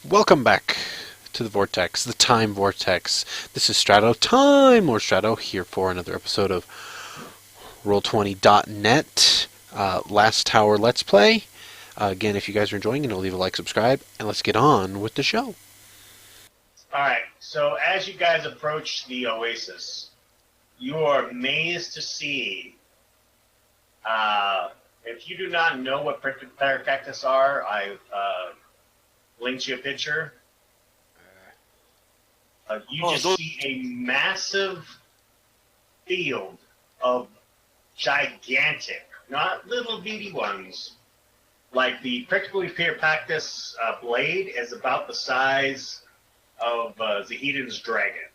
Welcome back to the Vortex, the Time Vortex. This is Strato Time, or Strato, here for another episode of Roll20.net, Last Tower Let's Play. Again, if you guys are enjoying it, leave a like, subscribe, and let's get on with the show. Alright, so as you guys approach the oasis, you are amazed to see, if you do not know what prickly pear cactus are, I've linked you a picture. You just see a massive field of gigantic, not little bitty ones. Like the prickly pear cactus blade is about the size of Zahedin's dragon.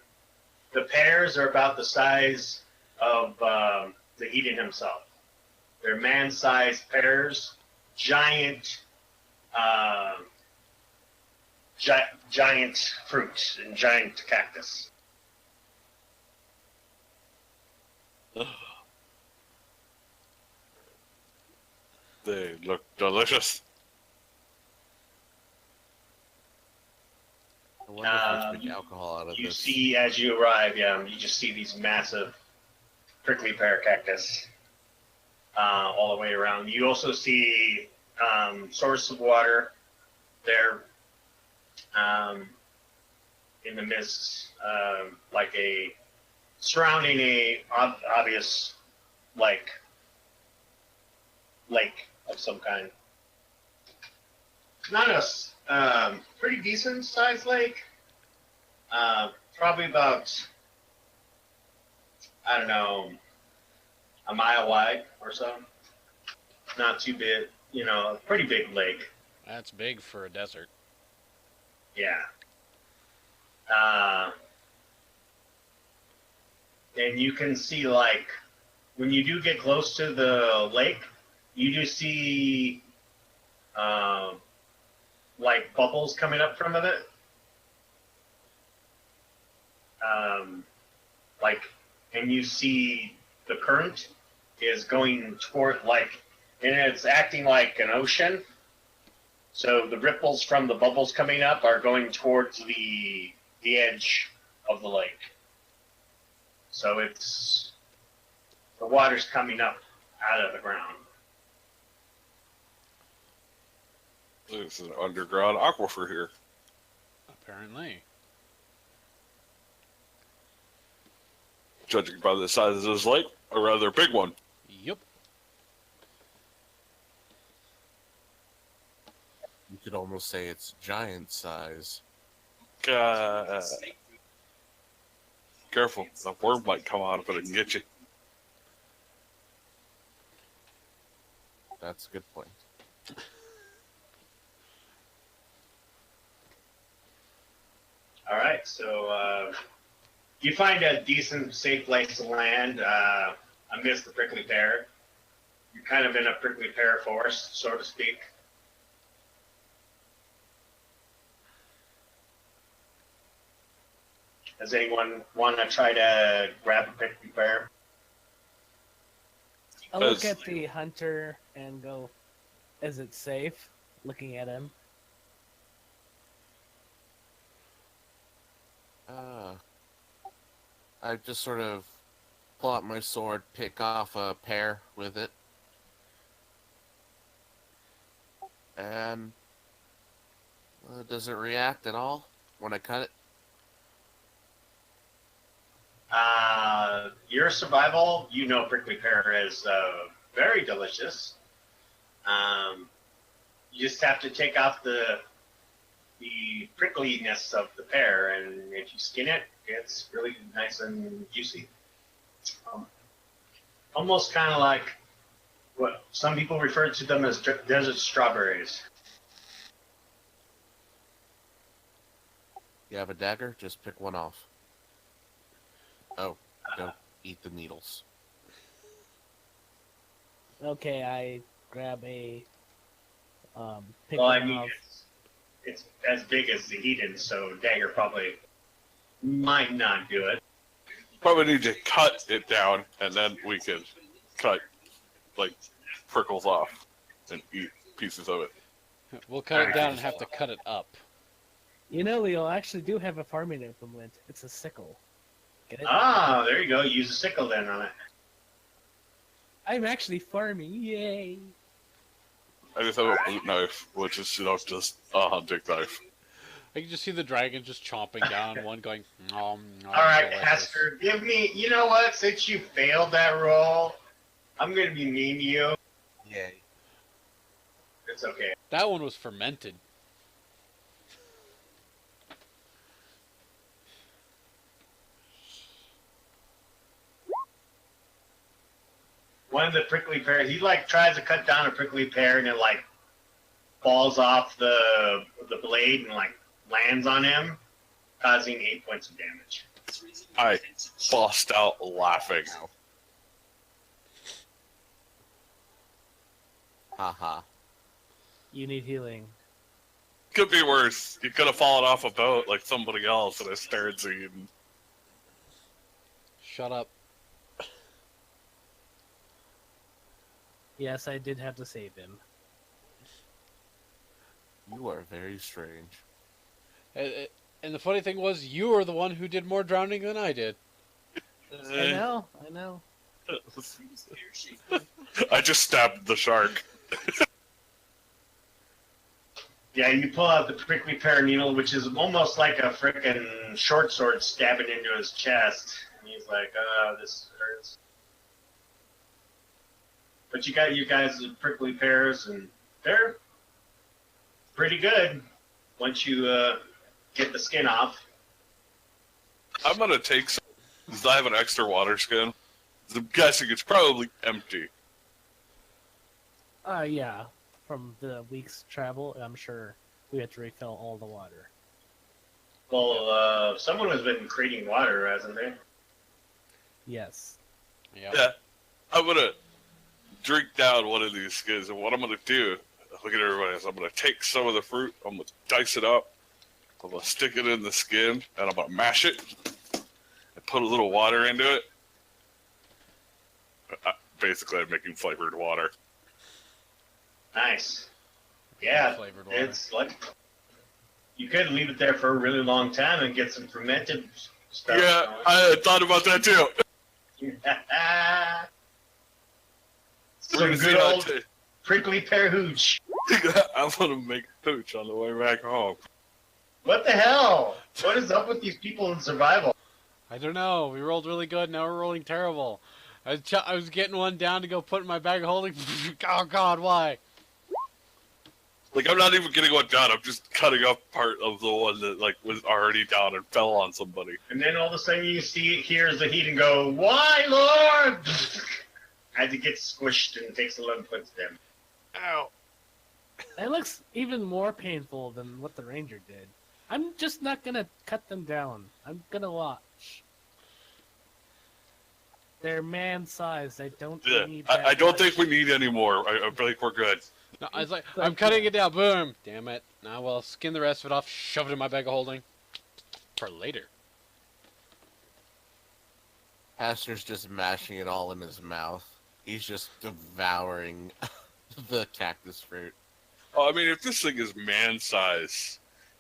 The pears are about the size of Zahedin himself. They're man-sized pears, giant, giant fruit and giant cactus. They look delicious. I wonder if we make alcohol out of You this. see, as you arrive, you just see these massive prickly pear cactus all the way around. You also see source of water there in the midst, like a surrounding a obvious lake of some kind. Not a pretty decent sized lake. Probably about, I don't know, a mile wide or so. Not too big, a pretty big lake. That's big for a desert. Yeah. And you can see, like, when you do get close to the lake, you do see, like, bubbles coming up from it. And you see the current is going toward, like, and it's acting like an ocean. So the ripples from the bubbles coming up are going towards the edge of the lake. So the water's coming up out of the ground. There's an underground aquifer here. Apparently. Judging by the size of this lake, a rather big one. Yep. You could almost say it's giant size. Careful, the worm might come out of it and get you. That's a good point. All right, so you find a decent, safe place to land amidst the prickly pear. You're kind of in a prickly pear forest, so to speak. Does anyone want to try to grab a prickly pear? I'll look at the hunter and go, is it safe? Looking at him. I just sort of pull out my sword, pick off a pear with it. And does it react at all when I cut it? Your survival, prickly pear is very delicious. You just have to take off the prickliness of the pear, and if you skin it, it's really nice and juicy. Almost kind of like what some people refer to them as desert strawberries. You have a dagger? Just pick one off. Oh, don't eat the needles. Okay, I grab a pick Well, I one mean, off. it's as big as the Eden, so dagger probably might not do it. Probably need to cut it down, and then we can cut, like, prickles off and eat pieces of it. We'll cut it down and have to cut it up. You know, Leo, I actually do have a farming implement. It's a sickle. Get it? Ah, there you go. Use a sickle then on it. I'm actually farming. Yay! I just have a boot knife, which is just a hunting knife. I can just see the dragon just chomping down, one going, nom, nom, All right, delicious. Hester, give me. You know what? Since you failed that roll, I'm gonna be mean to you. Yay. It's okay. That one was fermented. One of the prickly pears, he like tries to cut down a prickly pear and it like falls off the blade and like lands on him, causing 8 points of damage. I bust out laughing. Haha. You need healing. Could be worse. You could have fallen off a boat like somebody else in a stern scene. Shut up. Yes, I did have to save him. You are very strange. And the funny thing was, you were the one who did more drowning than I did. I know, I know. I just stabbed the shark. Yeah, you pull out the prickly pear needle, which is almost like a frickin' short sword stabbing into his chest. And he's like, this hurts. But you got you guys the prickly pears, and they're pretty good once you get the skin off. I'm gonna take some, because I have an extra water skin. I'm guessing it's probably empty. Yeah. From the week's travel, I'm sure we had to refill all the water. Well, someone has been creating water, hasn't they? Yes. Yeah. Yeah. I'm gonna drink down one of these skins, and what I'm gonna do, look at everybody else, I'm gonna take some of the fruit, I'm gonna dice it up, I'm gonna stick it in the skin, and I'm gonna mash it, and put a little water into it. Basically, I'm making flavored water. Nice. Yeah, Flavored water. it's like you could leave it there for a really long time and get some fermented stuff. Yeah, I thought about that too. Some good old prickly pear hooch. I'm gonna make hooch on the way back home. What the hell? What is up with these people in survival? I don't know. We rolled really good. Now we're rolling terrible. I was getting one down to go put in my bag of holding. Oh God, why? Like, I'm not even getting one down. I'm just cutting up part of the one that like was already down and fell on somebody. And then all of a sudden you see hears the heat and go, "Why, Lord?" As it gets squished and takes 11 points of damage. Ow. That looks even more painful than what the ranger did. I'm just not gonna cut them down. I'm gonna watch. They're man-sized. I don't Yeah, need I don't think we need any more. I think we're good. No, I was like, I'm cutting it down. Boom. Damn it. Now, well, skin the rest of it off. Shove it in my bag of holding. For later. Haster's just mashing it all in his mouth. He's just devouring the cactus fruit. Oh, I mean, if this thing is man size,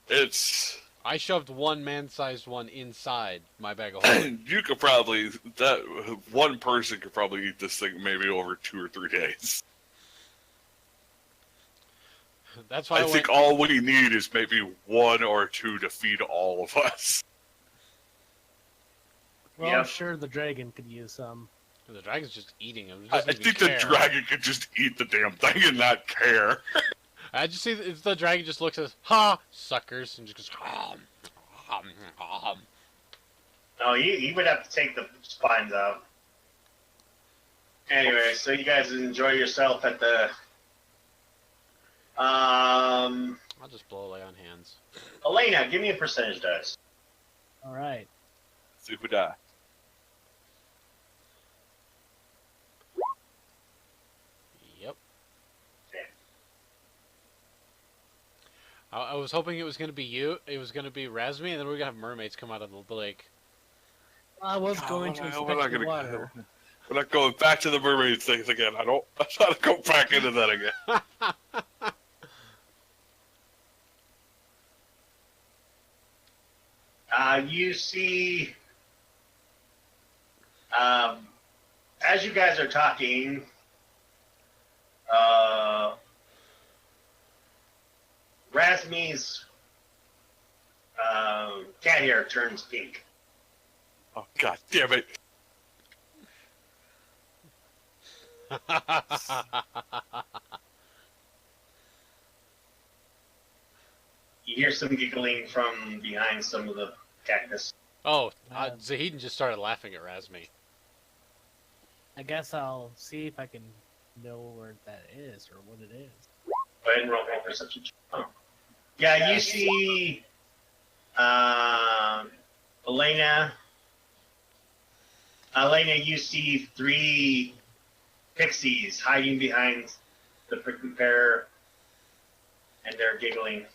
it's I shoved one man-sized one inside my bag of holding. you could probably that one person could probably eat this thing maybe over 2 or 3 days. That's why I think all we need is maybe 1 or 2 to feed all of us. Well, Yep. I'm sure the dragon could use some. The dragon's just eating them. I think the dragon could just eat the damn thing and not care. I just see if the dragon just looks at us, ha, suckers, and just goes, hum, hum, hum. No, he would have to take the spines out. Anyway, so you guys enjoy yourself at the. I'll just blow away on hands. Elena, give me a percentage dice. All right. Super die. Yep. Okay. I was hoping it was going to be you. It was going to be Razmi, and then we are going to have mermaids come out of the lake. I was going to we're inspect not the gonna- water. We're not going back to the mermaid things again. I'm not to go back into that again. You see, as you guys are talking, Razmi's cat hair turns pink. Oh, god damn it. You hear some giggling from behind some of the cactus. Oh, Zahidin just started laughing at Razmi. I guess I'll see if I can know where that is or what it is. Go ahead and roll for perception. Oh. Yeah, you see Elena. Elena, you see 3 pixies hiding behind the prickly pear, and they're giggling.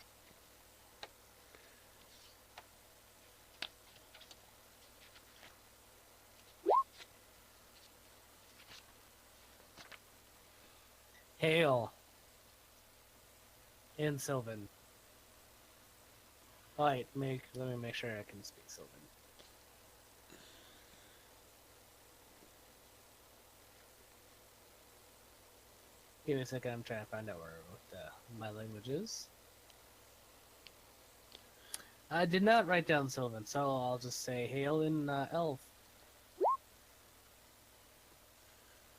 Hail. And Sylvan. Alright, let me make sure I can speak Sylvan. Give me a second, I'm trying to find out what my language is. I did not write down Sylvan, so I'll just say hail in Elf.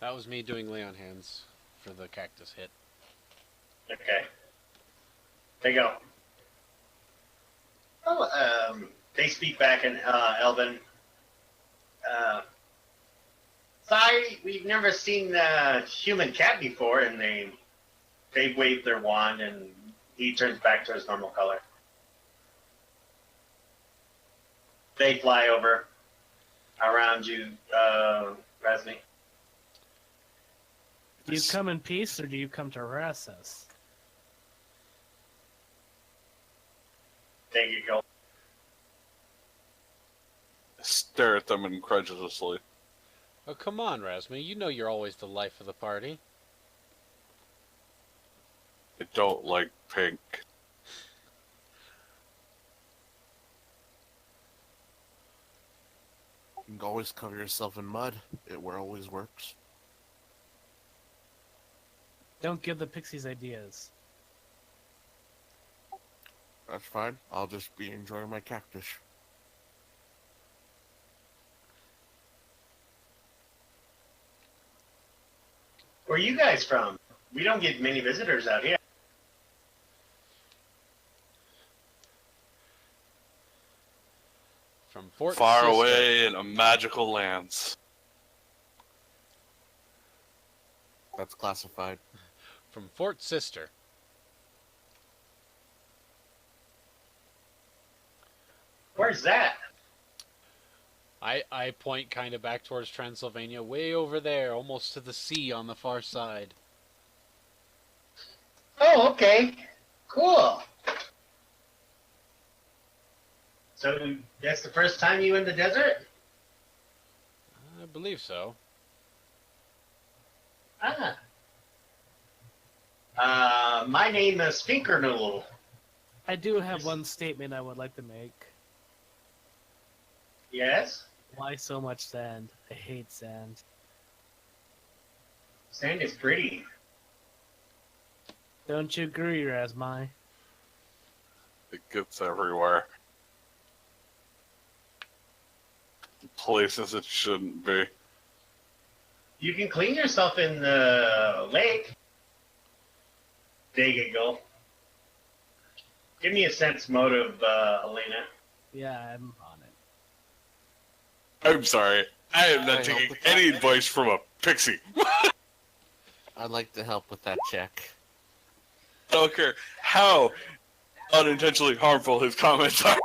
That was me doing lay on hands for the cactus hit. Okay. There you go. Oh, they speak back in Elven. Sorry, we've never seen the human cat before, and they wave their wand, and he turns back to his normal color. They fly over around you, Razmi. Do you come in peace, or do you come to harass us? There you go. Stare at them incredulously. Oh, come on, Razmi. You know you're always the life of the party. I don't like pink. You can always cover yourself in mud. It always works. Don't give the pixies ideas. That's fine. I'll just be enjoying my cactus. Where are you guys from? We don't get many visitors out here. From Fort Far Sister. away in a magical lands. That's classified. From Fort Sister. Where's that? I point kind of back towards Transylvania, way over there, almost to the sea on the far side. Oh, okay. Cool. So that's the first time you in the desert? I believe so. My name is Finkernoodle. I do have one statement I would like to make. Yes? Why so much sand? I hate sand. Sand is pretty. Don't you agree, Razmi? It gets everywhere. Places it shouldn't be. You can clean yourself in the lake. There you go. Give me a sense motive, Elena. Yeah, I'm on it. I'm sorry. I am I not help taking with that. any advice from a pixie. I'd like to help with that check. I don't care how unintentionally harmful his comments are.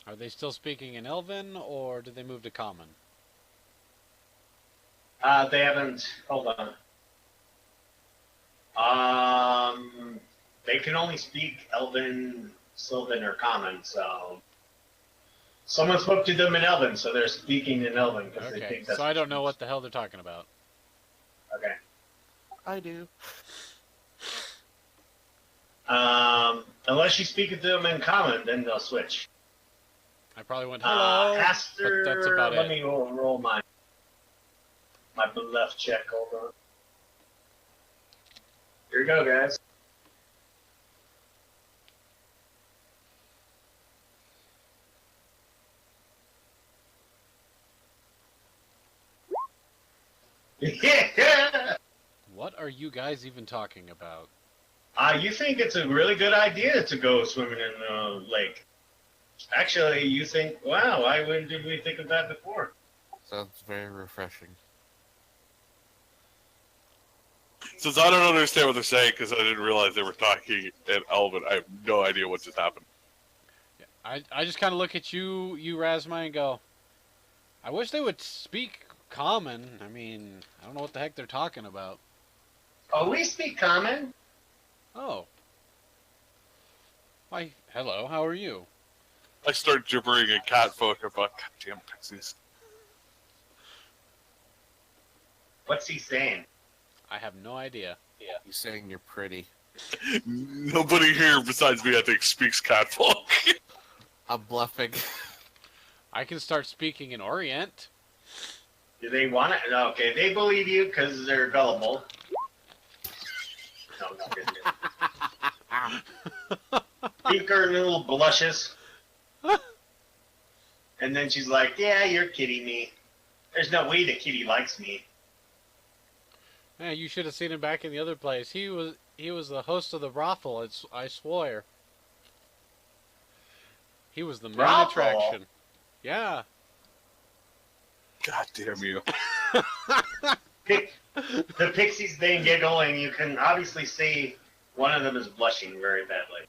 Are they still speaking in Elven, or did they move to Common? They haven't. Hold on. They can only speak Elven, Sylvan, or Common. So someone spoke to them in Elven, so they're speaking in Elven because they Okay, think that's. so I don't know what the hell they're talking about. Okay. I do. Unless you speak to them in Common, then they'll switch. I probably went hello, Aster, but that's about let it. me roll my bluff check. Hold on. Here we go, guys. Yeah. What are you guys even talking about? You think it's a really good idea to go swimming in the lake? Actually, you think, wow, why did we think of that before? Sounds very refreshing. Since I don't understand what they're saying because I didn't realize they were talking in Elven, I have no idea what just happened. I just kind of look at you Razmai, and go, I wish they would speak common. I mean, I don't know what the heck they're talking about. Oh, we speak common. Oh. Why, hello, how are you? I start gibbering in cat folk about goddamn pixies. What's he saying? I have no idea. He's saying you're pretty. Nobody here besides me, I think, speaks cat folk. I'm bluffing. I can start speaking in Orient. Do they want it? Okay, they believe you because they're gullible. No, no, Beaker little blushes. And then she's like, yeah, you're kidding me. There's no way the kitty likes me. Yeah, you should have seen him back in the other place. He was the host of the brothel. I swear. He was the main Brothel? attraction. Yeah. God damn you. The pixies, they giggle, and you can obviously see one of them is blushing very badly.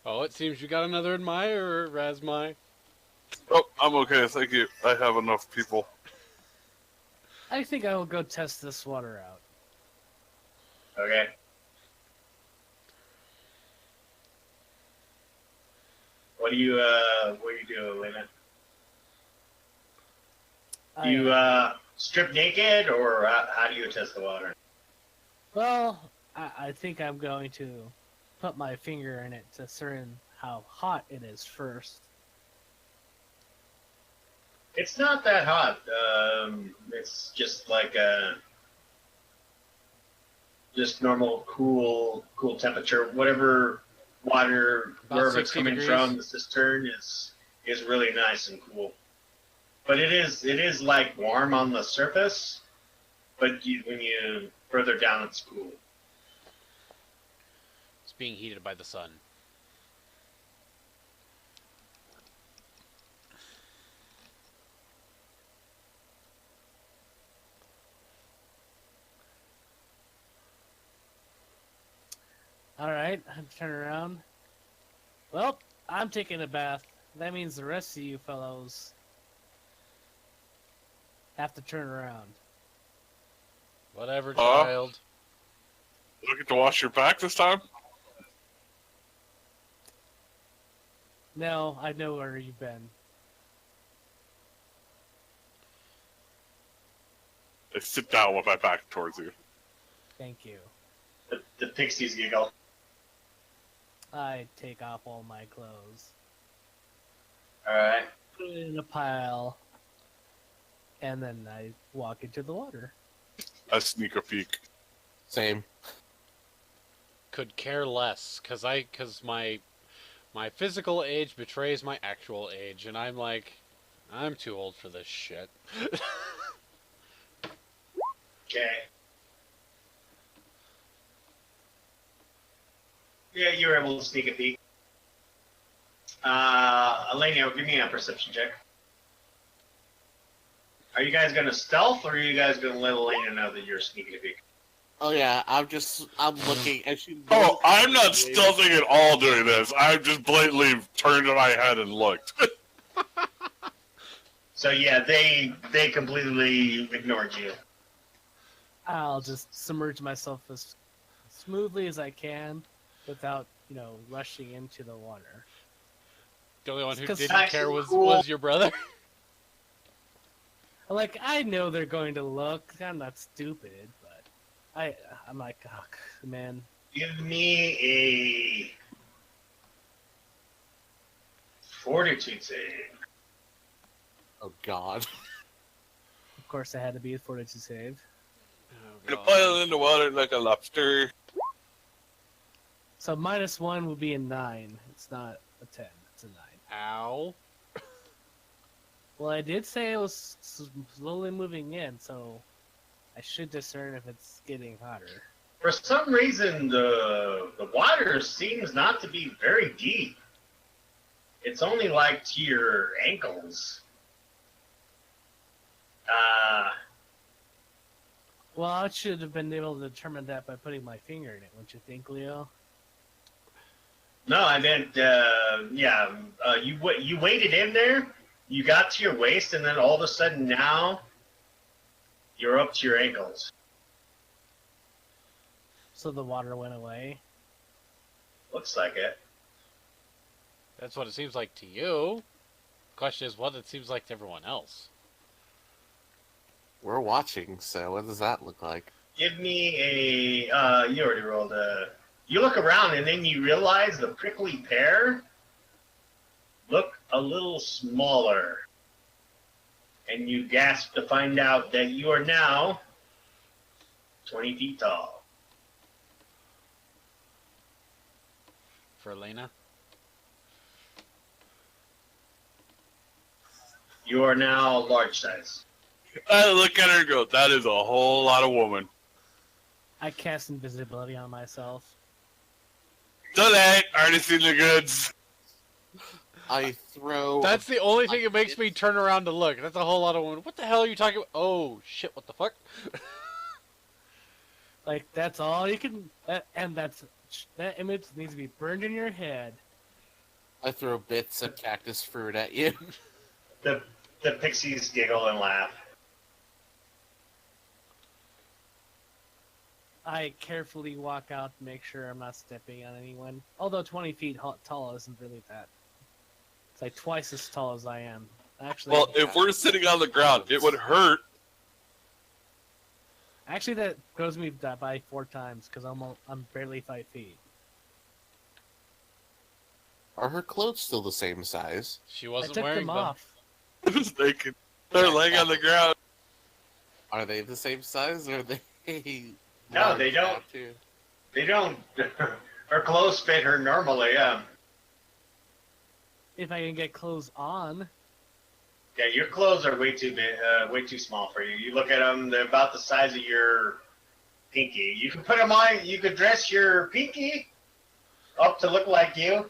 Oh, it seems you got another admirer, Razmai. Oh, I'm okay, thank you. I have enough people. I think I will go test this water out. Okay. What do you do, Elena? Do you strip naked, or how do you test the water? Well, I think I'm going to put my finger in it to discern how hot it is first. It's not that hot. It's just like just normal cool temperature. Whatever water, About wherever it's 60 coming degrees. from, the cistern is really nice and cool. But it is like warm on the surface, but when you further down, it's cool. It's being heated by the sun. Alright, I'm turning around. Well, I'm taking a bath. That means the rest of you fellows have to turn around. Whatever, child. You don't get to wash your back this time? No, I know where you've been. I sit down with my back towards you. Thank you. The pixies giggle. I take off all my clothes, All right. put it in a pile, and then I walk into the water. I sneak a peek. Same. Could care less, cause my physical age betrays my actual age, and I'm like, I'm too old for this shit. Okay. Yeah, you were able to sneak a peek. Elena, give me a perception check. Are you guys gonna stealth, or are you guys gonna let Elena know that you're sneaking a peek? Oh yeah, I'm looking and she. Oh, I'm not stealthing at all doing this. I've just blatantly turned my head and looked. So yeah, they completely ignored you. I'll just submerge myself as smoothly as I can without, rushing into the water. The only one who It's didn't care was cool. your brother. Like, I know they're going to look. I'm not stupid, but I'm like, oh, man. Give me Fortitude save. Oh God. Of course, it had to be a fortitude save. Oh, Gonna God. boil in the water like a lobster. So -1 would be a 9. It's not a 10. It's a 9. Ow. Well, I did say it was slowly moving in, so I should discern if it's getting hotter. For some reason, the water seems not to be very deep. It's only like to your ankles. Well, I should have been able to determine that by putting my finger in it, wouldn't you think, Leo? No, I meant, you waded in there, you got to your waist, and then all of a sudden now, you're up to your ankles. So the water went away. Looks like it. That's what it seems like to you. Question is what it seems like to everyone else. We're watching, so what does that look like? Give me a, you already rolled a, you look around and then you realize the prickly pear look a little smaller. And you gasp to find out that you are now 20 feet tall. For Elena? You are now large size. I look at her and go, that is a whole lot of woman. I cast invisibility on myself. So that, artist in the goods. I throw. That's the only thing that makes me turn around to look. That's a whole lot of women. What the hell are you talking about? Oh, shit, what the fuck? Like, that's all you can... that image needs to be burned in your head. I throw bits of cactus fruit at you. The pixies giggle and laugh. I carefully walk out to make sure I'm not stepping on anyone. Although 20 feet tall isn't really that. It's like twice as tall as I am. Actually, Well, if we're sitting on the ground, it would hurt. actually that goes me by 4 times because I'm barely 5 feet. Are her clothes still the same size? She I wasn't took wearing them them. off. Just naked. They're laying on the ground. Are they the same size, or are they? No, they don't. large too? They don't. Her clothes fit her normally. If I can get clothes on. Yeah, your clothes are way too big, way too small for you. You look at them; they're about the size of your pinky. You can put them on. You could dress your pinky up to look like you.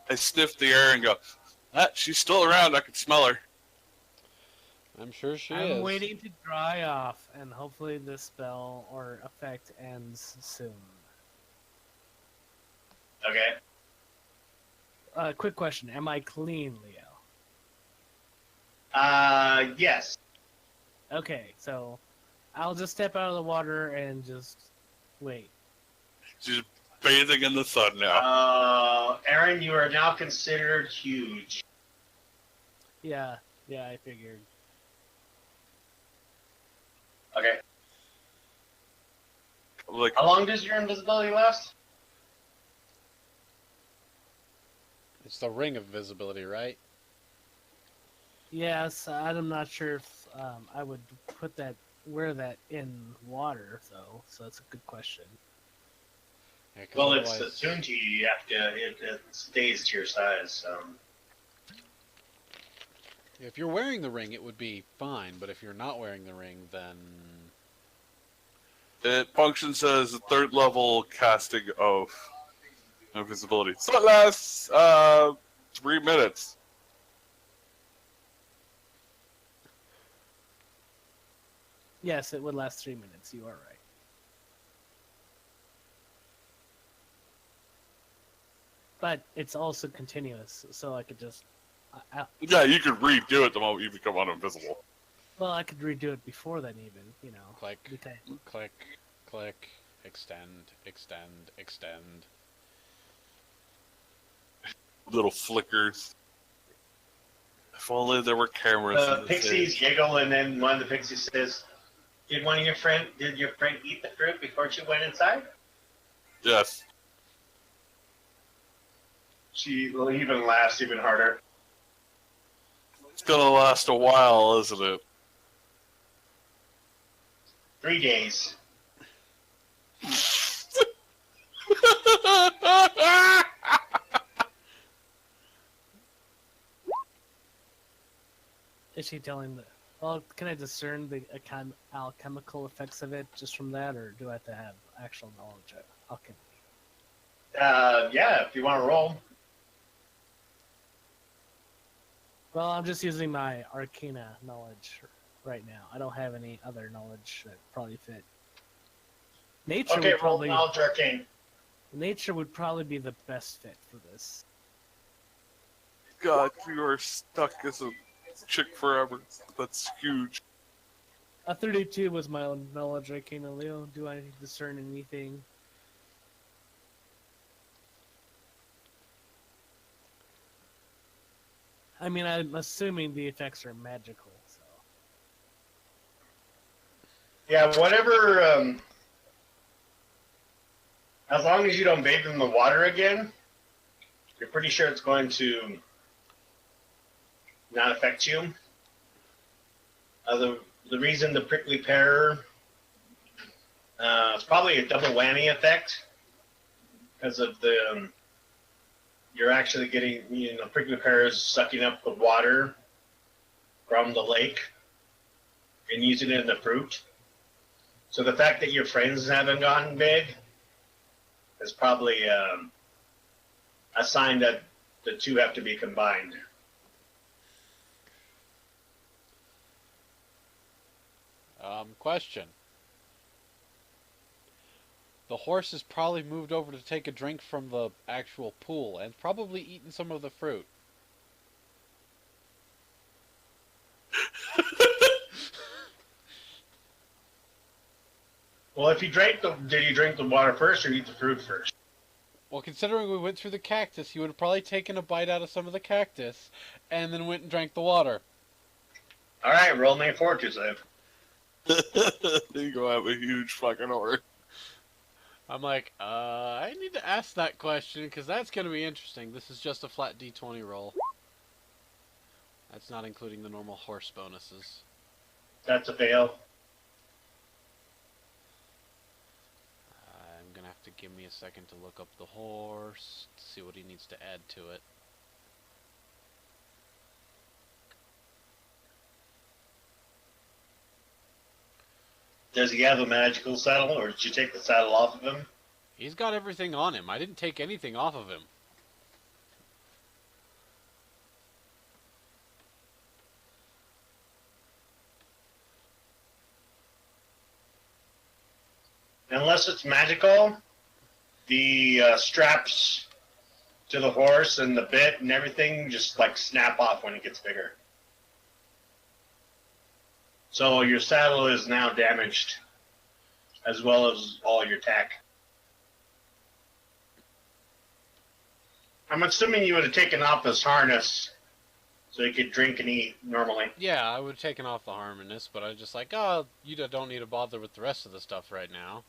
I sniff the air and go, she's still around. I can smell her. I'm sure she I'm is. waiting to dry off, and hopefully this spell or effect ends soon. Okay. Quick question: am I clean, Leo? Yes. Okay, so I'll just step out of the water and just wait. She's bathing in the sun now. Aaron, you are now considered huge. Yeah, I figured. Okay. Like, How long does your invisibility last? It's the ring of visibility, right? Yes, I'm not sure if I would wear that in water, though. So that's a good question. Yeah, 'cause Well, it's otherwise- attuned to you. You have to. It stays to your size. If you're wearing the ring, it would be fine. But if you're not wearing the ring, then it functions as a third level casting of invisibility. So it lasts 3 minutes. Yes, it would last 3 minutes. You are right. But it's also continuous, so I could just. Yeah, you could redo it the moment you become uninvisible. Well, I could redo it before then, even. You know. click, Because click, click, extend, extend, extend. Uh, Little flickers. If only there were cameras. The in this pixies age. giggle, and then one of the pixies says, Did your friend eat the fruit before she went inside?" Yes. She will even last even harder. It's gonna last a while, isn't it? 3 days. Is she telling the? Well, can I discern the alchemical effects of it just from that, or do I have to have actual knowledge of alchemy? Yeah, if you want to roll. Well, I'm just using my arcana knowledge right now. I don't have any other knowledge that probably fit. Nature Okay, would roll probably knowledge arcane. nature would probably be the best fit for this. God, you are stuck as a chick forever. That's huge. A 32 was my own knowledge arcana, Leo. Do I discern anything? I mean, I'm assuming the effects are magical, so. Yeah, whatever. As long as you don't bathe in the water again, you're pretty sure it's going to not affect you. The reason the prickly pear, it's probably a double whammy effect because of the you're actually getting, prickly pears sucking up the water from the lake and using it in the fruit. So the fact that your friends haven't gotten big is probably a sign that the two have to be combined. Question. The horse has probably moved over to take a drink from the actual pool and probably eaten some of the fruit. Well, if you did you drink the water first or eat the fruit first? Well, considering we went through the cactus, he would have probably taken a bite out of some of the cactus and then went and drank the water. All right, roll me a fortune save. You go have a huge fucking horse. I'm like, I need to ask that question because that's going to be interesting. This is just a flat D20 roll. That's not including the normal horse bonuses. That's a fail. I'm going to have to give me a second to look up the horse, to see what he needs to add to it. Does he have a magical saddle, or did you take the saddle off of him? He's got everything on him. I didn't take anything off of him. Unless it's magical, the straps to the horse and the bit and everything just like snap off when it gets bigger. So your saddle is now damaged, as well as all your tack. I'm assuming you would have taken off his harness so he could drink and eat normally. Yeah, I would have taken off the harness, but I was just like, oh, you don't need to bother with the rest of the stuff right now.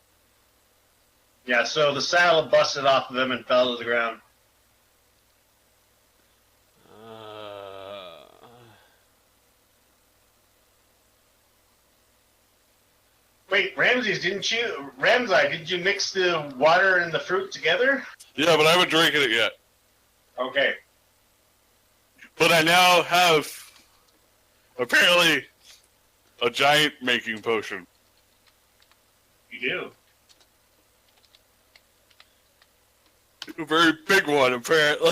Yeah, so the saddle busted off of him and fell to the ground. Wait, Ramsey, did you mix the water and the fruit together? Yeah, but I haven't drinking it yet. Okay. But I now have, apparently, a giant making potion. You do. A very big one, apparently.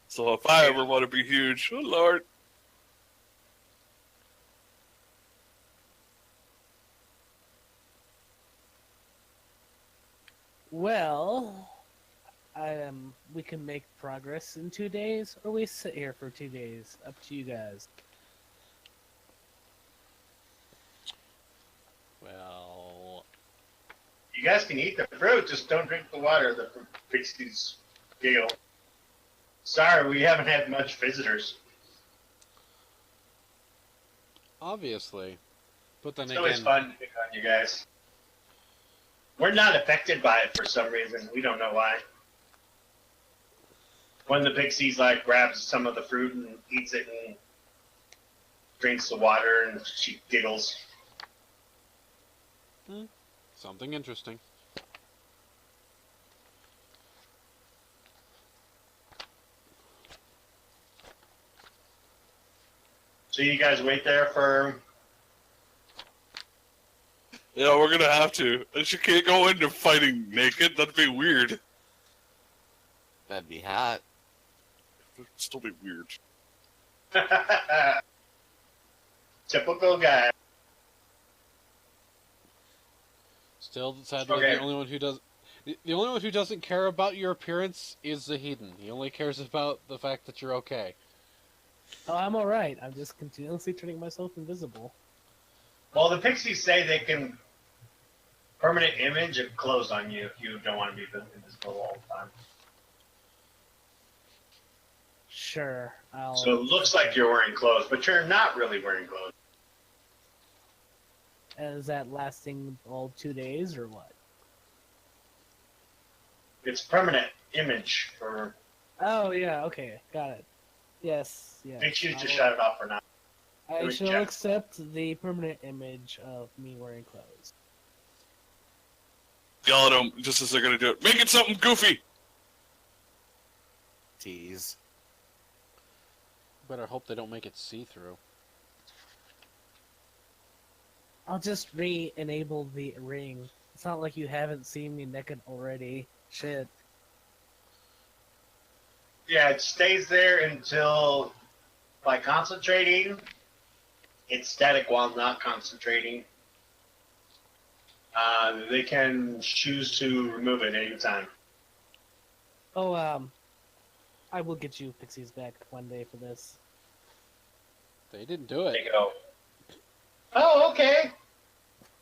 So if I ever want to be huge, oh Lord. Well, we can make progress in 2 days, or we sit here for 2 days. Up to you guys. Well, You guys can eat the fruit, just don't drink the water. The pixies gale. Sorry, we haven't had much visitors. obviously. But then It's always again, fun to pick on you guys. We're not affected by it for some reason. We don't know why. When the pixies like grabs some of the fruit and eats it and drinks the water and she giggles. something interesting. So you guys wait there for. Yeah, we're gonna have to. And she can't go into fighting naked. That'd be weird. That'd be hot. It'd still be weird. Typical guy. Still, sadly, Okay. the only one who does. The only one who doesn't care about your appearance is Zahedin. He only cares about the fact that you're okay. Oh, I'm alright. I'm just continuously turning myself invisible. Well, the pixies say they can permanent image and close on you if you don't want to be invisible all the time. Sure, I'll. So it looks like you're wearing clothes, but you're not really wearing clothes. And is that lasting all 2 days or what? It's permanent image for Oh yeah, okay, got it. Yes, yes. make sure to I will- shut it off for now. I Good shall job. accept the permanent image of me wearing clothes. Yell at them just as they're gonna do it. Make it something goofy! Tease. Better hope they don't make it see-through. I'll just re-enable the ring. It's not like you haven't seen me naked already. Shit. Yeah, it stays there until by concentrating, it's static while not concentrating. They can choose to remove it anytime. Oh, I will get you pixies back one day for this. They didn't do They it. go, oh, okay.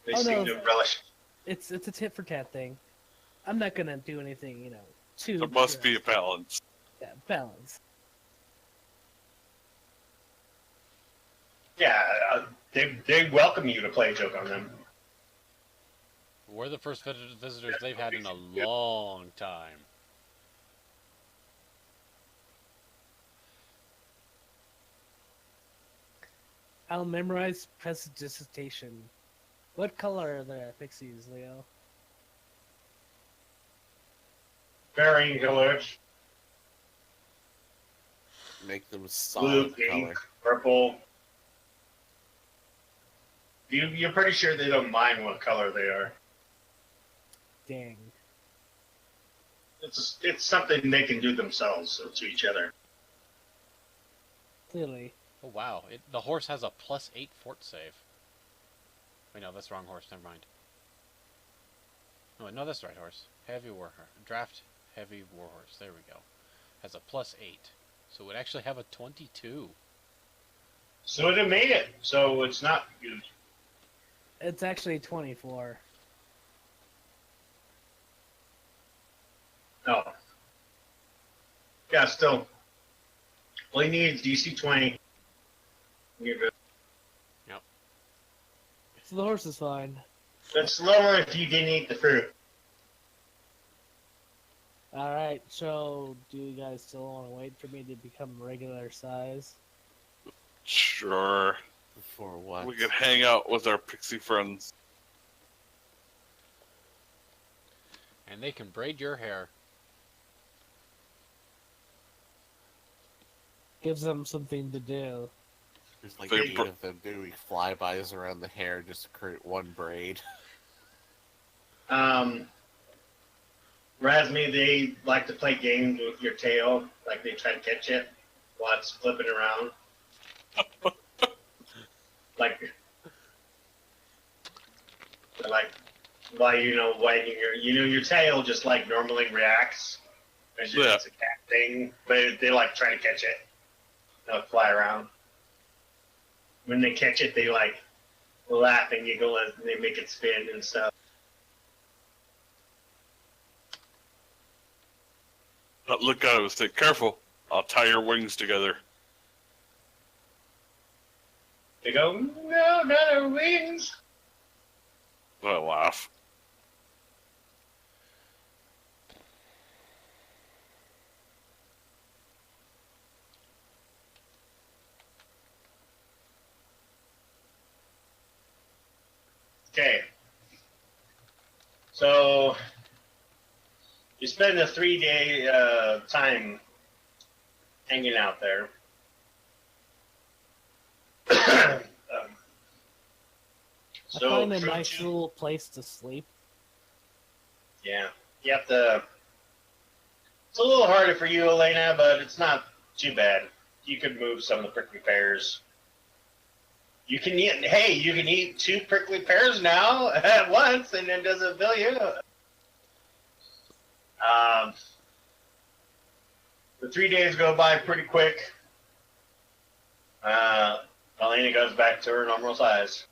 They Oh, seem no. to relish. It's a tit for tat thing. I'm not gonna do anything, too. There must be a balance. Yeah, balance. Yeah, they welcome you to play a joke on them. We're the first visitors they've had in a long time. I'll memorize prestidigitation. What color are the pixies, Leo? Varying colors, Make them blue, solid pink, color. purple. You're pretty sure they don't mind what color they are. Dang. It's something they can do themselves, so to each other. Clearly. Oh wow, the horse has a +8 fort save. Wait, no, that's the wrong horse. Never mind. Oh, no, that's the right horse. Heavy war horse. Draft heavy war horse. There we go. Has a +8, so it would actually have a 22. So it made it. So it's not huge. It's actually 24. No. Yeah, still. All you need is DC 20. You're good. So the horse is fine. It's lower if you didn't eat the fruit. Alright, so do you guys still want to wait for me to become regular size? Sure. For what? We could hang out with our pixie friends. And they can braid your hair. Gives them something to do. There's like They 8 pro- of them doing flybys around the hair just to create one braid. Razmi, they like to play games with your tail. Like they try to catch it while it's flipping around. like while wagging your tail just like normally reacts as Yeah. it's a cat thing, but they like try to catch it. They'll fly around. When they catch it, they like laugh and giggle as they make it spin and stuff. But look at it and say, careful, I'll tie your wings together. They go, no, not our wings. I laugh. Okay. So you spend a 3-day time hanging out there. I so find a true nice to- little place to sleep. Yeah, you have to. It's a little harder for you, Elena, but it's not too bad. You could move some of the prickly pears. You can eat. Hey, you can eat 2 prickly pears now at once, and it doesn't bill you. The 3 days go by pretty quick. Elena goes back to her normal size.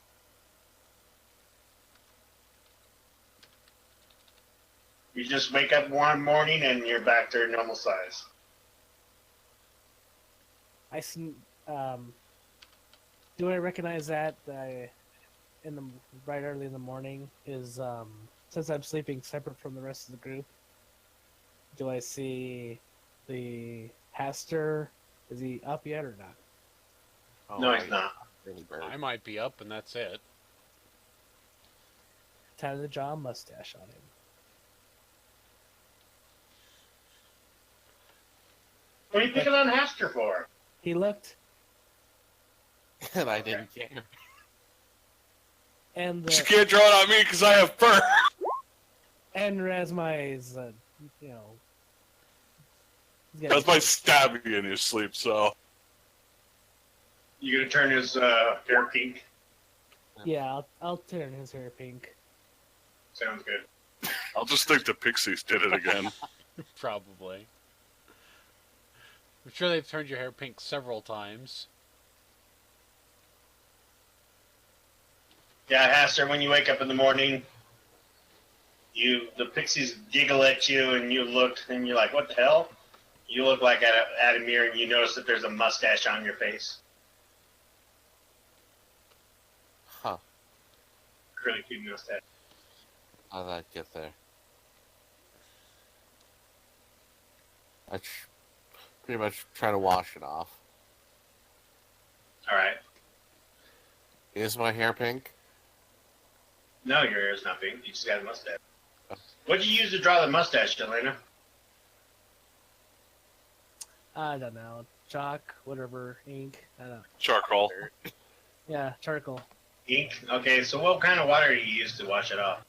You just wake up one morning and you're back to your normal size. I see. Do I recognize that in the right early in the morning is since I'm sleeping separate from the rest of the group? Do I see the Haster? Is he up yet or not? Oh, No, he's not. Early bird. I might be up, and that's it. Tie the jaw mustache on him. What are you picking on Haster for? He looked, And I didn't care. and You can't draw it on me because I have fur. and Razmai is you know. he's got- That's my stab you in your sleep, so. You gonna turn his hair pink? Yeah, I'll turn his hair pink. Sounds good. I'll just think the Pixies did it again. Probably. I'm sure they've turned your hair pink several times. Yeah, Haster, when you wake up in the morning, the pixies giggle at you, and you look, and you're like, "What the hell?" You look like at a mirror, and you notice that there's a mustache on your face. Huh. Really cute mustache. How'd that get there? I pretty much try to wash it off. All right. Is my hair pink? No, your hair's not pink. You just got a mustache. What'd you use to draw the mustache, Elena? I don't know, chalk, whatever, ink. I don't know. Charcoal. Yeah, charcoal. Ink. Okay, so what kind of water do you use to wash it off?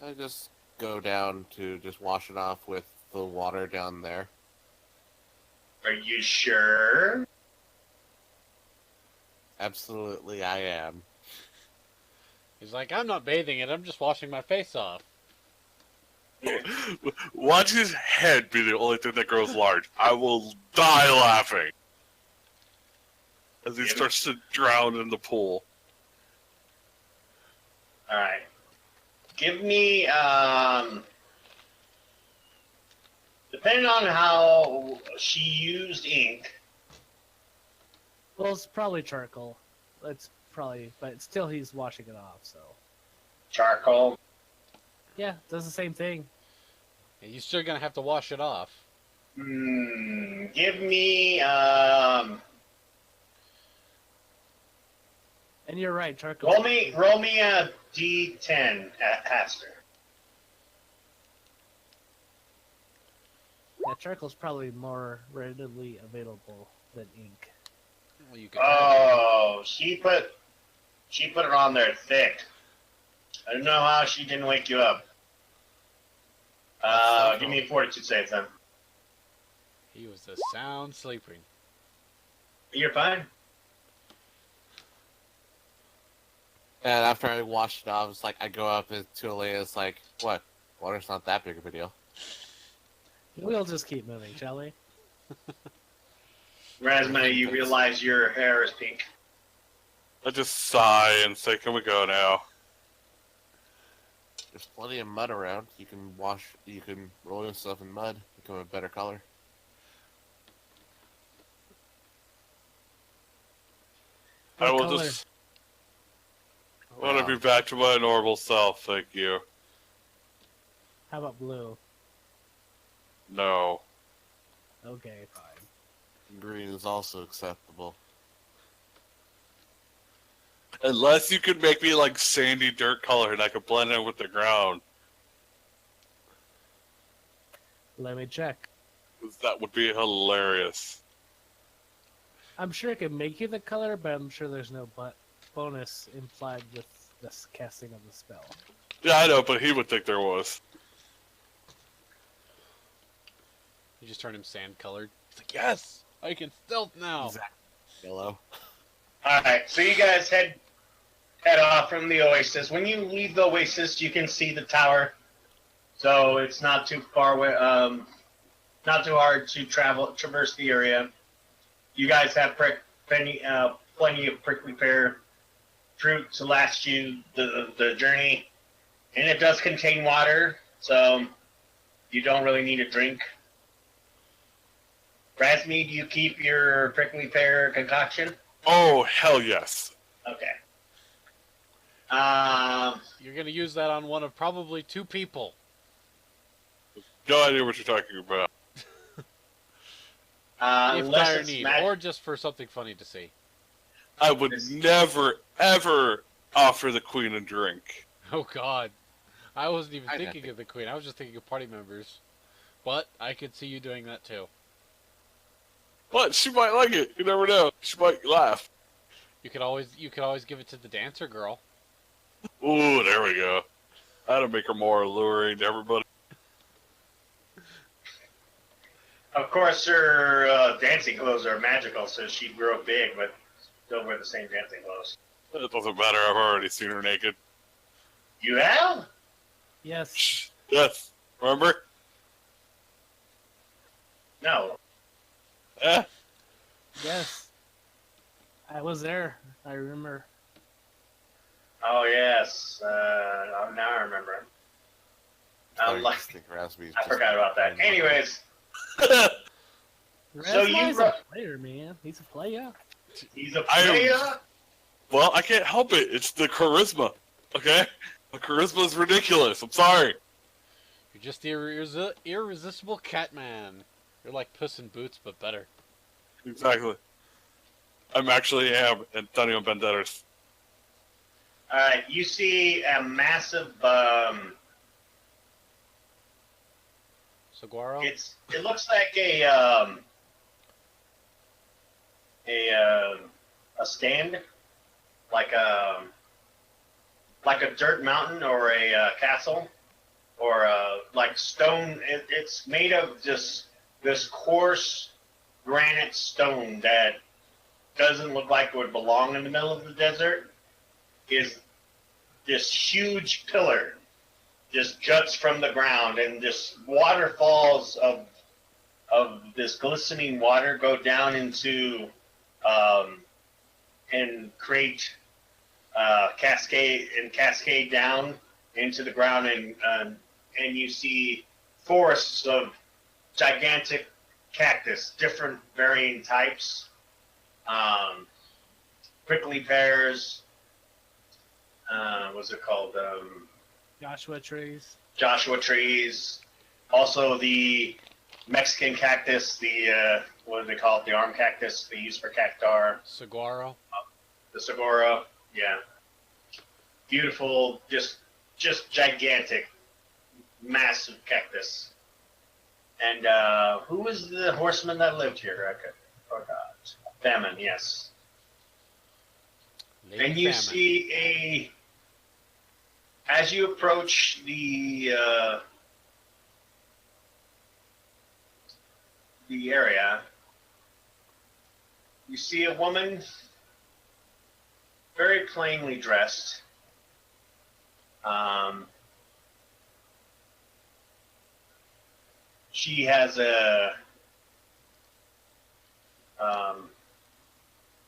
I just go down to just wash it off with the water down there. Are you sure? Absolutely, I am. He's like, I'm not bathing it, I'm just washing my face off. Watch his head be the only thing that grows large. I will die laughing as he starts to drown in the pool. All right. Give me, depending on how she used ink, Well, it's probably charcoal. It's probably, but still, he's washing it off. So charcoal. yeah, does the same thing. Yeah, you're still gonna have to wash it off. Give me, And you're right, charcoal. roll me a D10 at Haster. Yeah, charcoal's probably more readily available than ink. Well, you could Oh, she put it on there thick. I don't know how she didn't wake you up. Give me a fortitude save then. He was a sound sleeping. You're fine. And after I washed it off, it's like I go up to Elena. It's like, what? Water's not that big of a deal. We'll just keep moving, shall we? Razma, you realize your hair is pink. I just sigh and say, "Can we go now?" There's plenty of mud around. You can wash. You can roll yourself in mud, become a better color. I What will color? just. I want to be back to my normal self, thank you. How about blue? No. Okay, fine. Green is also acceptable. Unless you could make me like sandy dirt color and I could blend in with the ground. Let me check. That would be hilarious. I'm sure it can make you the color, but I'm sure there's no bonus implied with this casting of the spell. Yeah, I know, but he would think there was. You just turn him sand colored. He's like, yes, I can stealth now. Exactly. Yellow. All right, so you guys head off from the oasis. When you leave the oasis, you can see the tower, so it's not too far away. Not too hard to traverse the area. You guys have plenty of prickly pear fruit to last you the journey, and it does contain water, so you don't really need a drink. Razmi, do you keep your prickly pear concoction? Oh, hell yes. Okay. You're gonna use that on one of probably 2 people. No idea what you're talking about. If unless dire it's need, magic. or just for something funny to see. I would never, ever offer the queen a drink. Oh God, I wasn't even I'd thinking have of the queen. I was just thinking of party members. But I could see you doing that too. But she might like it. You never know. She might laugh. You could always give it to the dancer girl. Ooh, there we go. That'll make her more alluring to everybody. Of course, her dancing clothes are magical, so she'd grow big, but still wear the same dancing clothes. It doesn't matter. I've already seen her naked. You have? Yes. Shh. Yes. Remember? No. Eh? Yes. I was there. I remember. Oh, yes. Now I remember. I Like, think Raspberry's I just- forgot about that. Anyways, So you he's ru- a player, man. He's a player. he's a I am- player. Well, I can't help it. It's the charisma. Okay? The charisma is ridiculous. I'm sorry. You're just the irresistible Catman. You're like Puss in Boots, but better. Exactly. I'm actually Antonio Banderas. All right, you see a massive. Saguaro? It looks like a stand, like a dirt mountain or a castle, or like stone. It's made of just this coarse granite stone that doesn't look like it would belong in the middle of the desert. Is this huge pillar just juts from the ground, and this waterfalls of this glistening water go down into and create cascade down into the ground, and you see forests of gigantic cactus, different varying types, prickly pears. What's it called? Joshua trees. Joshua trees. Also the Mexican cactus, the what do they call it? The arm cactus they use for cactar. Saguaro? The saguaro. Yeah. Beautiful, just gigantic, massive cactus. And who was the horseman that lived here? I forgot. Famine, yes. Lady And you Famine. see as you approach the area, you see a woman very plainly dressed. She has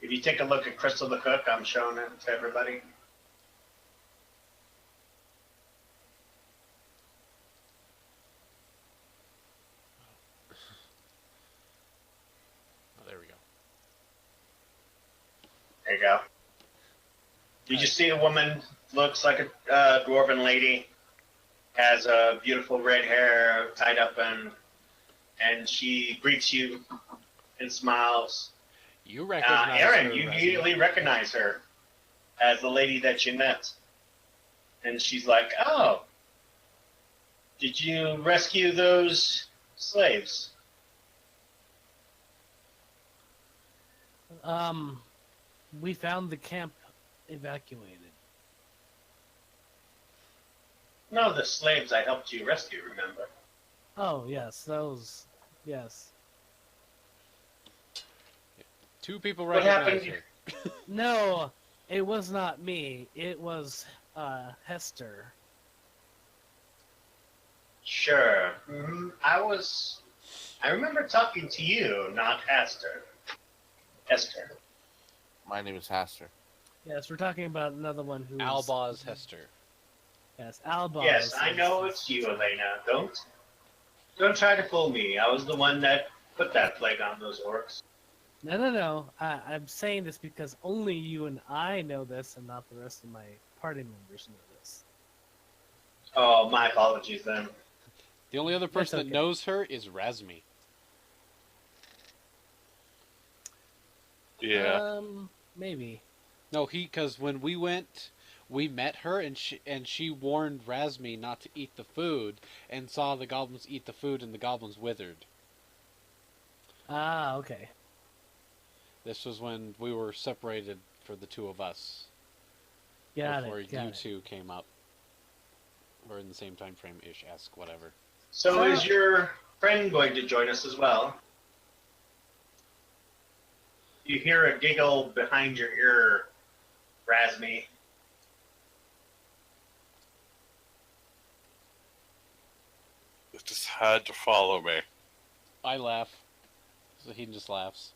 if you take a look at Crystal the Cook, I'm showing it to everybody. Oh, there we go. There you go. Did you see a woman looks like a dwarven lady, has beautiful red hair tied up and she greets you and smiles. You recognize Aaron, her, you Resmi. immediately recognize her as the lady that you met. And she's like, "Oh, did you rescue those slaves?" We found the camp evacuated. No, the slaves I helped you rescue, remember? Oh, yes, those. Yes. Two people What recognize happened? her. No, it was not me. It was, Hester. Sure. I remember talking to you, not Esther. Esther. My name is Haster. Yes, we're talking about another one who's... Albaz Hester. Yes, Albaz. Yes, I know it's you, Elena. Don't try to fool me. I was the one that put that plague on those orcs. No. I'm saying this because only you and I know this, and not the rest of my party members know this. Oh, my apologies then. The only other person okay. that knows her is Razmi. Yeah. Maybe. No, because when we went, we met her, and she warned Razmi not to eat the food, and saw the goblins eat the food, and the goblins withered. Ah, okay. This was when we were separated for the two of us. Got Before it. two came up. Or in the same time frame-ish, ask whatever. So is your friend going to join us as well? You hear a giggle behind your ear, Razmi. It just had to follow me. I laugh. So he just laughs.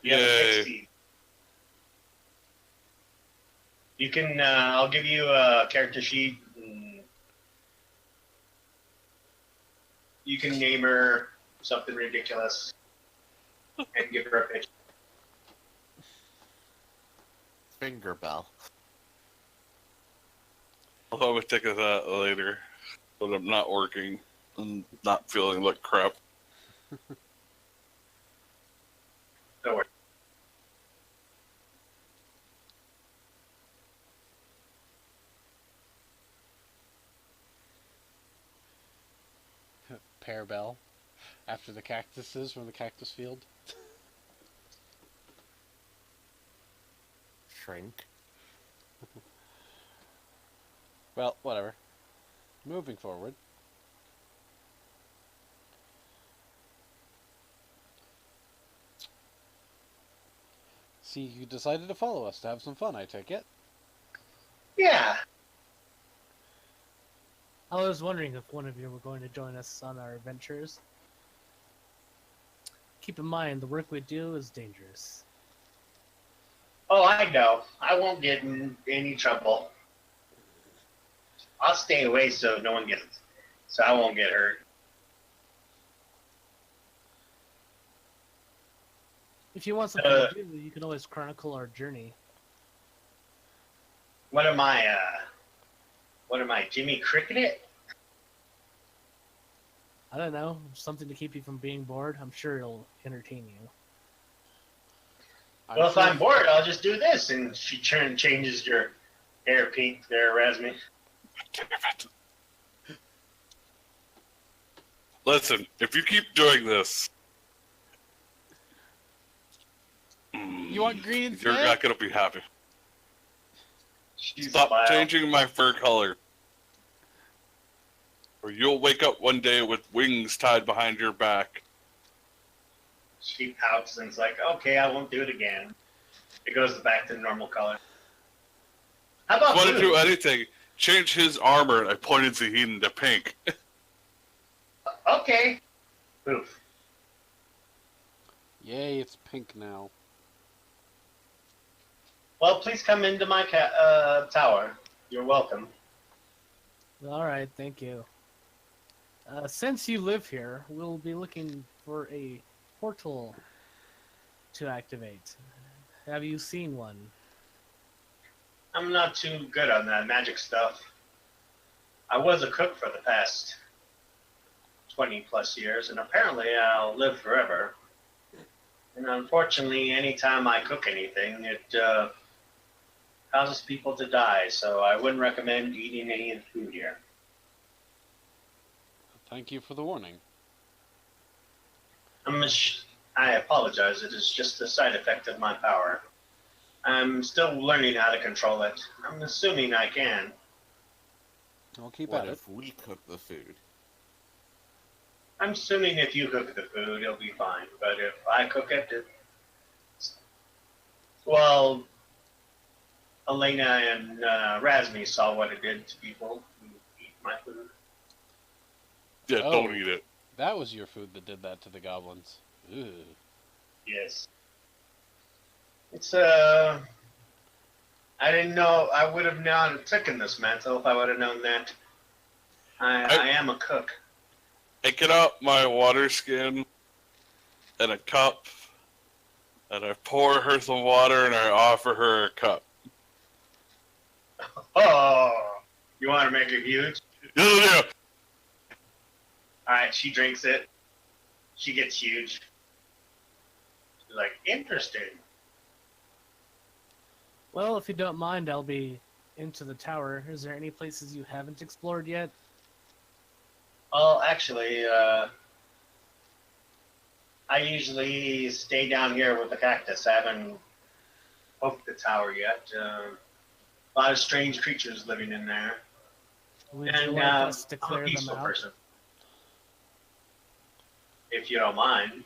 You have a Yay. pixie. You can, I'll give you a character sheet. And you can name her something ridiculous and give her a picture. Finger bell. I'll probably think of that later. But I'm not working and not feeling like crap. Don't worry. Pear Bell. After the cactuses from the cactus field. Shrink. Well, whatever. Moving forward. See, you decided to follow us to have some fun, I take it. Yeah. I was wondering if one of you were going to join us on our adventures. Keep in mind, the work we do is dangerous. Oh, I know. I won't get in any trouble. I'll stay away so no one gets, so I won't get hurt. If you want something to do, you can always chronicle our journey. What am I, Jimmy Cricket? I don't know, something to keep you from being bored. I'm sure it'll entertain you. Well, if I'm bored, I'll just do this. And she changes your hair pink there, Razmi. Damn it. Listen, if you keep doing this, You want green you're instead? not gonna be happy. She Stop smiled. changing my fur color. Or you'll wake up one day with wings tied behind your back. She pouts and is like, okay, I won't do it again. It goes back to normal color. How If about you want to do blue? anything, change his armor, and I pointed Zaheen to pink. Okay. Poof. Yay, it's pink now. Well, please come into my tower. You're welcome. Alright, thank you. Since you live here, we'll be looking for a portal to activate. Have you seen one? I'm not too good on that magic stuff. I was a cook for the past 20 plus years, and apparently I'll live forever. And unfortunately, anytime I cook anything, it causes people to die, so I wouldn't recommend eating any of the food here. Thank you for the warning. I apologize, it is just a side effect of my power. I'm still learning how to control it. I'm assuming I can. I'll keep What at it. if we cook the food? I'm assuming if you cook the food, it'll be fine. But if I cook it, well, Elena and Razmi saw what it did to people who eat my food. Yeah, Oh. don't eat it. That was your food that did that to the goblins. Ooh. Yes. It's I didn't know I would have not taken this mantle if I would have known that. I am a cook. I get out my water skin and a cup, and I pour her some water, and I offer her a cup. Oh, you want to make it huge? Yeah. All right, she drinks it. She gets huge. She's like, interesting. Well, if you don't mind, I'll be into the tower. Is there any places you haven't explored yet? Well, actually, I usually stay down here with the cactus. I haven't poked the tower yet. A lot of strange creatures living in there. Would you And like us to I'm a clear them peaceful out? person. If you don't mind.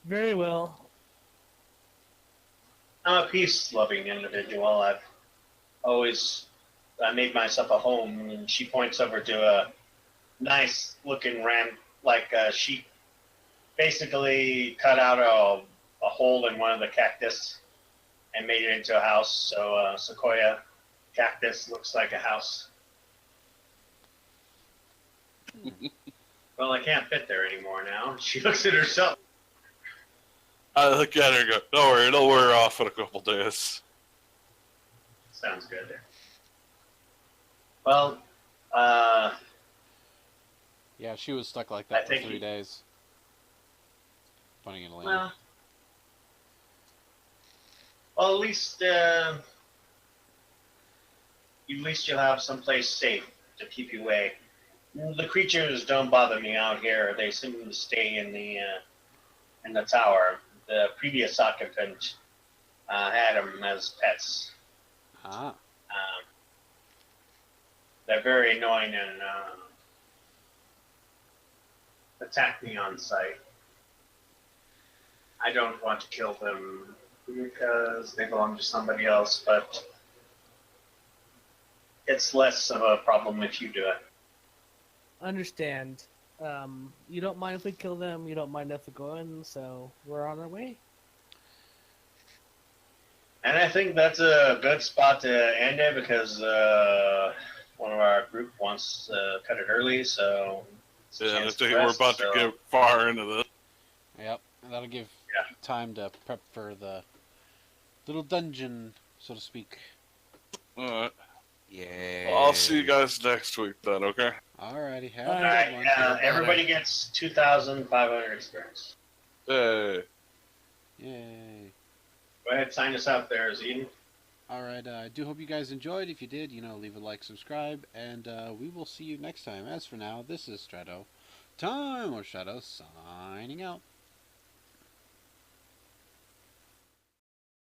Very well. I'm a peace-loving individual. I made myself a home, and she points over to a nice-looking ram, like she basically cut out a hole in one of the cactus and made it into a house. So sequoia cactus looks like a house. Well, I can't fit there anymore now. She looks at herself. I look at her and go, don't worry, it'll wear off in a couple days. Sounds good. Well, Yeah, she was stuck like I that for think 3 he- days. Pointing at Elena. well, at least you'll have someplace safe to keep you away. The creatures don't bother me out here. They seem to stay in the tower. The previous occupant had them as pets. Ah. They're very annoying and attack me on sight. I don't want to kill them because they belong to somebody else, but it's less of a problem if you do it. Understand. You don't mind if we kill them, you don't mind if we go in, so we're on our way. And I think that's a good spot to end it because one of our group wants to cut it early, so it's a Yeah, I chance to think we're rest, about so- to get far into this. Yep. And that'll give Yeah. time to prep for the little dungeon, so to speak. Alright. Yeah. Well, I'll see you guys next week then, okay? Alrighty, have All a All good right, one. everybody gets 2,500 experience. Hey. Yay. Go ahead, sign us out there, Zeden. Alright, I do hope you guys enjoyed. If you did, leave a like, subscribe, and we will see you next time. As for now, this is Strato. Time or Shadow signing out.